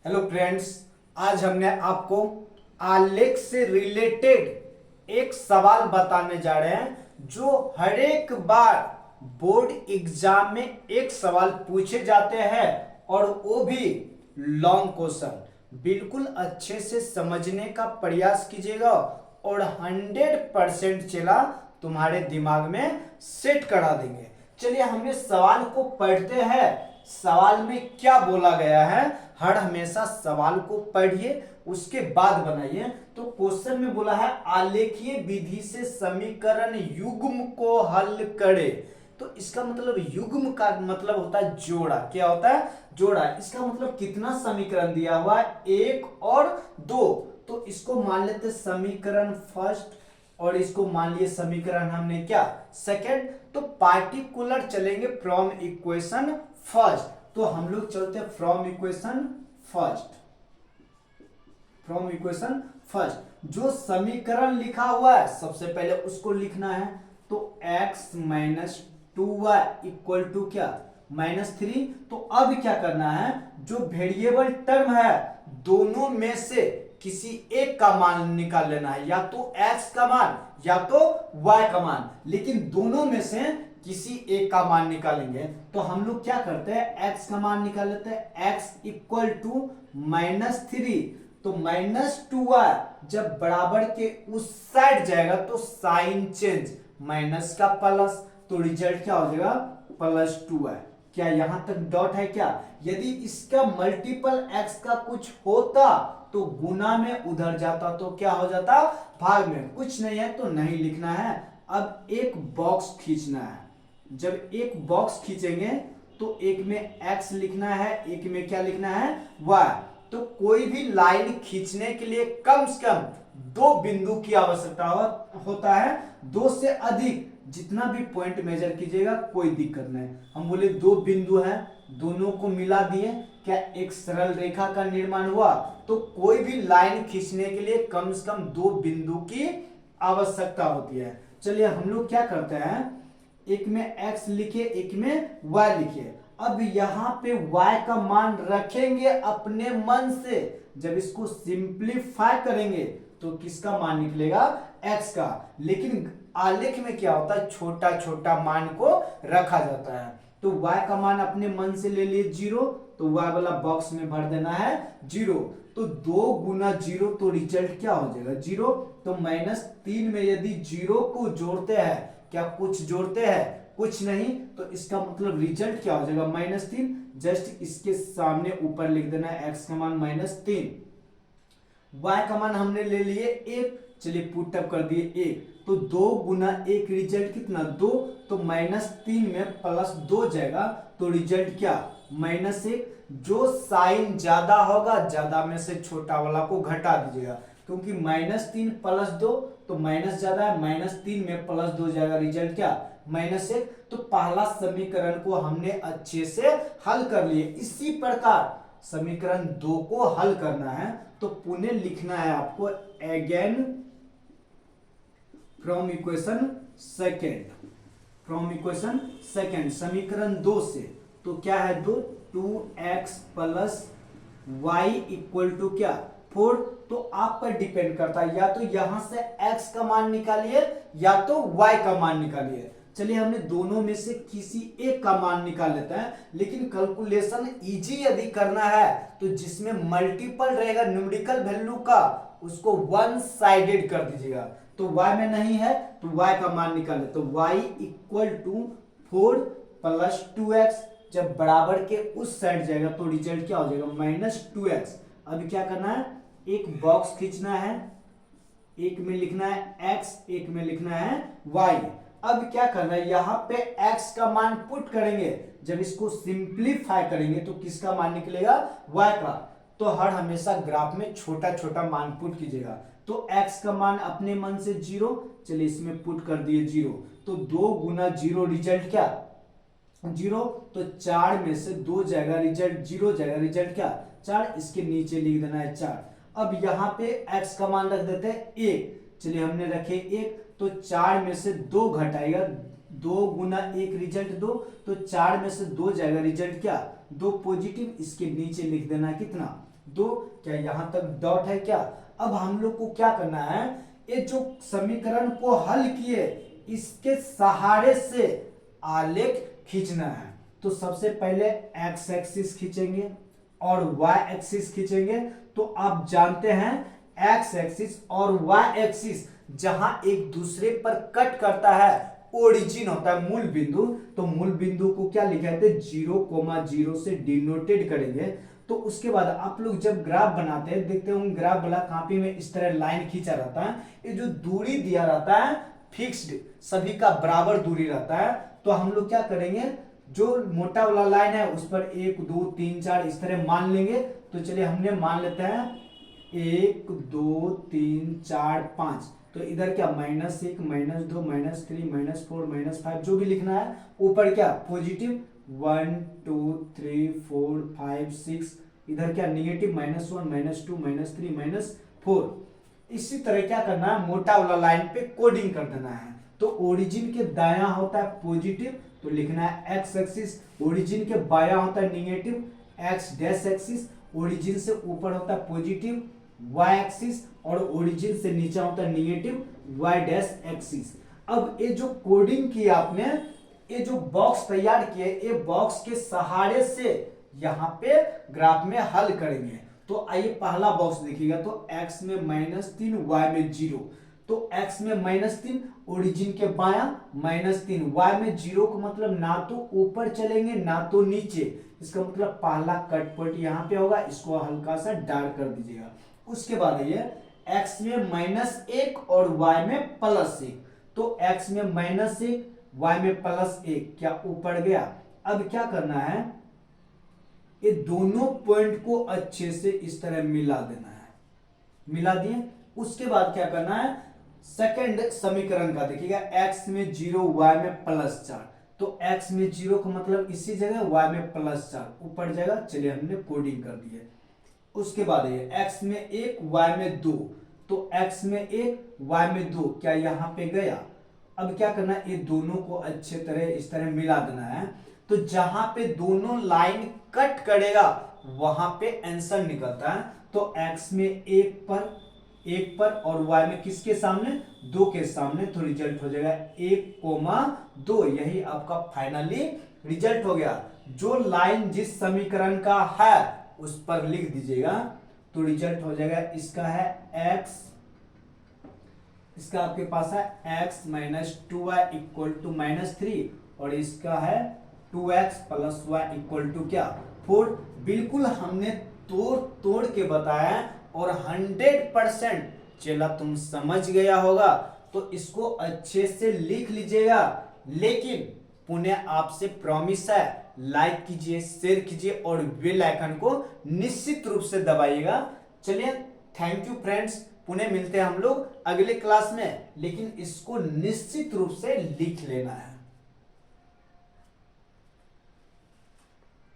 Hello friends, आज हमने आपको आलेख से रिलेटेड एक सवाल बताने जा रहे हैं जो हर एक बार बोर्ड एग्जाम में एक सवाल पूछे जाते हैं और वो भी लॉन्ग क्वेश्चन। बिल्कुल अच्छे से समझने का प्रयास कीजिएगा और 100% चला तुम्हारे दिमाग में सेट करा देंगे। चलिए हम इस सवाल को पढ़ते हैं। सवाल में क्या बोला गया है, हर हमेशा सवाल को पढ़िए उसके बाद बनाइए। तो क्वेश्चन में बोला है आलेखीय विधि से समीकरण युग्म को हल करे। तो इसका मतलब युग्म का मतलब होता है जोड़ा। क्या होता है? जोड़ा। इसका मतलब कितना समीकरण दिया हुआ है? 1 और 2। तो इसको मान लेते समीकरण फर्स्ट और इसको मान लिए समीकरण हमने क्या सेकंड। तो पार्टिकुलर चलेंगे फ्रॉम इक्वेशन फर्स्ट। तो हम लोग चलते हैं from equation first. From equation first जो समीकरण लिखा हुआ है सबसे पहले उसको लिखना है। तो x minus 2y equal to क्या -3। तो अब क्या करना है, जो वेरिएबल टर्म है दोनों में से किसी एक का मान निकाल लेना है, या तो x का मान या तो y का मान, लेकिन दोनों में से किसी एक का मान निकालेंगे। तो हम लोग क्या करते हैं, x का मान निकाल लेते हैं। x equal to -3। तो -2y जब बराबर के उस साइड जाएगा तो साइन चेंज, माइनस का प्लस, तो रिजल्ट क्या हो जाएगा +2y। क्या यहां तक डॉट है? क्या यदि इसका मल्टीपल x का कुछ होता तो गुना में उधर जाता तो क्या हो जाता भाग में। कुछ नहीं है तो नहीं लिखना है। अब एक बॉक्स खींचना है। जब एक बॉक्स खींचेंगे तो एक में x लिखना है, एक में क्या लिखना है y। तो कोई भी लाइन खींचने के लिए कम से कम 2 बिंदु की आवश्यकता होता है। 2 से अधिक जितना भी पॉइंट मेजर कीजिएगा कोई दिक्कत नहीं। हम बोले 2 बिंदु हैं, दोनों को मिला दिए, क्या एक सरल रेखा का निर्माण हुआ। तो कोई भी लाइन खींचने के लिए कम से कम 2 बिंदु की आवश्यकता होती है। चलिए हम लोग क्या करते हैं, एक में x लिखे एक में y लिखे। अब यहां पे y का मान रखेंगे अपने मन से। जब इसको सिंप्लीफाई करेंगे तो किसका मान निकलेगा, x का। लेकिन आलेख में क्या होता है, छोटा छोटा मान को रखा जाता है। तो y का मान अपने मन से ले लिए 0, तो y वाला बॉक्स में भर देना है 0। तो 2 गुना 0 तो रिजल्ट क्या हो जाएगा 0। तो -3 में यदि 0 को जोड़ते हैं, क्या कुछ जोड़ते हैं, कुछ नहीं, तो इसका मतलब रिजल्ट क्या हो जाएगा -3। जस्ट इसके सामने ऊपर लिख देना है x का मान -3, y का मान हमने ले लिए 1। चलिए पुट अप कर दिए 1। तो 2 गुना 1 रिजल्ट कितना 2। तो -3 में +2 जाएगा तो रिजल्ट क्या -1। जो साइन ज्यादा होगा ज्यादा में से छोटा वाला को घटा दीजिएगा, क्योंकि -3 +2 तो माइनस ज्यादा है, -3 में +2 जाएगा, रिजल्ट क्या -1। तो पहला समीकरण को हमने अच्छे से हल कर लिए। इसी प्रकार समीकरण 2 को हल करना है तो पुनः लिखना है आपको again from equation second. From equation second समीकरण 2 से। तो क्या है 2x + y इक्वल टू क्या 4। तो आप पर डिपेंड करता है, या तो यहां से x का मान निकालिए या तो y का मान निकालिए। चलिए हमने दोनों में से किसी एक का मान निकाल लेते हैं। लेकिन कैलकुलेशन इजी यदि करना है तो जिसमें मल्टीपल रहेगा न्यूमेरिकल वैल्यू का उसको वन साइडेड कर दीजिएगा। तो y में नहीं है तो y का मान निकाले। तो y इक्वल टू 4 + 2x जब बराबर के उस साइड जाएगा तो रिजल्ट क्या हो जाएगा -2x। अब क्या करना है, एक बॉक्स खींचना है, एक में लिखना है x, एक में लिखना है y। अब क्या करना है, यहां पे x का मान पुट करेंगे। जब इसको सिंप्लीफाई करेंगे तो किसका मान निकलेगा y का। तो हर हमेशा ग्राफ में छोटा छोटा मान पुट कीजिएगा। तो x का मान अपने मन से 0, चलिए इसमें पुट कर दिए 0। तो 2 गुना 0 रिजल्ट क्या 0। तो 4 में से 2 जाएगा, रिजल्ट 0 जाएगा, रिजल्ट क्या 4। इसके नीचे लिख देना है 4। अब यहां पे x का मान रख देते हैं 1। चलिए हमने रखे 1। तो 4 में से 2 घटाएगा, 2 गुना 1 रिजल्ट 2। तो 4 में से 2 जाएगा, रिजल्ट क्या 2 पॉजिटिव। इसके नीचे लिख देना कितना 2, क्या यहाँ तक डॉट है क्या? अब हम लोग को क्या करना है, ये जो समीकरण को हल किए इसके सहारे से आलेख खींचना है। तो सबसे पहले एक्स एक्सिस खींचेंगे और वाई एक्सिस खींचेंगे। तो आप जानते हैं एक्स एक्सिस और वाई एक्सिस जहां एक दूसरे पर कट करता है ओरिजिन होता है मूल बिंदु। तो मूल बिंदु को क्या लिखा है, 0,0 से डिनोटेड करेंगे। तो उसके बाद आप लोग जब ग्राफ बनाते हैं देखते होंगे ग्राफ वाला कॉपी में इस तरह लाइन खींचा रहता है। ये जो दूरी दिया रहता है फिक्स्ड, सभी का बराबर दूरी रहता है। तो हम लोग क्या करेंगे, जो मोटा वाला लाइन है उस पर 1 2 3 4 इस तरह मान लेंगे। तो चलिए हमने मान लेते हैं 1 2 3 4 5। तो इधर क्या -1 -2 -3 -4 -5 जो भी लिखना है। ऊपर क्या पॉजिटिव 1 2 3 4 5 6, इधर क्या निगेटिव -1 -2 -3 -4। इसी तरह क्या करना है, मोटा वाला लाइन पे कोडिंग कर देना है। तो ओरिजिन के दायां होता है पॉजिटिव, तो लिखना है एक्स एक्सिस। ओरिजिन के बायां होता है negative x dash axis. Origin से ऊपर होता है पॉजिटिव वाई एक्सिस और ओरिजिन से नीचे होता है निगेटिव वाई डैश एक्सिस। अब ये जो कोडिंग की आपने, ये जो बॉक्स तैयार किए, ये बॉक्स के सहारे से यहाँ पे ग्राफ में हल करेंगे। तो आइए पहला बॉक्स देखिएगा। तो x में -3 y में 0। तो x में -3 ओरिजिन के बायां -3, y में 0 का मतलब ना तो ऊपर चलेंगे ना तो नीचे। इसका मतलब पहला कट पॉइंट यहाँ पे होगा, इसको हल्का सा डार्क कर दीजिएगा। उसके बाद ये x में -1 और y में +1। तो x में -1 y में +1 क्या ऊपर गया। अब क्या करना है, ये दोनों पॉइंट को अच्छे से इस तरह मिला देना है। मिला दिए। उसके बाद क्या करना है, सेकंड समीकरण का देखिएगा, x में 0 y में +4। तो x में 0 का मतलब इसी जगह y में +4 ऊपर जाएगा। चलिए हमने कोडिंग कर दी है। उसके बाद ये x में 1 y में 2। तो x में 1 y में 2 क्या यहाँ पे गया। अब क्या करना है, ये दोनों को अच्छे तरह इस तरह मिला देना है। तो जहां पे दोनों लाइन कट करेगा वहां पे आंसर निकलता है। तो x में 1 पर और y में किसके सामने 2 के सामने। तो रिजल्ट हो जाएगा 1,2। यही आपका फाइनली रिजल्ट हो गया। जो लाइन जिस समीकरण का है उस पर लिख दीजिएगा। तो रिजल्ट हो जाएगा, इसका है x, इसका आपके पास है x - 2y = -3 और इसका है 2x + y = क्या 4। बिल्कुल हमने तोड़ के बताया और 100% चला तुम समझ गया होगा। तो इसको अच्छे से लिख लीजिएगा। लेकिन पुनः आपसे प्रॉमिस है, लाइक कीजिए, शेयर कीजिए और बेल आइकन को निश्चित रूप से दबाइएगा। चलिए थैंक यू फ्रेंड्स, पुनः मिलते हैं हम लोग अगले क्लास में। लेकिन इसको निश्चित रूप से लिख लेना है।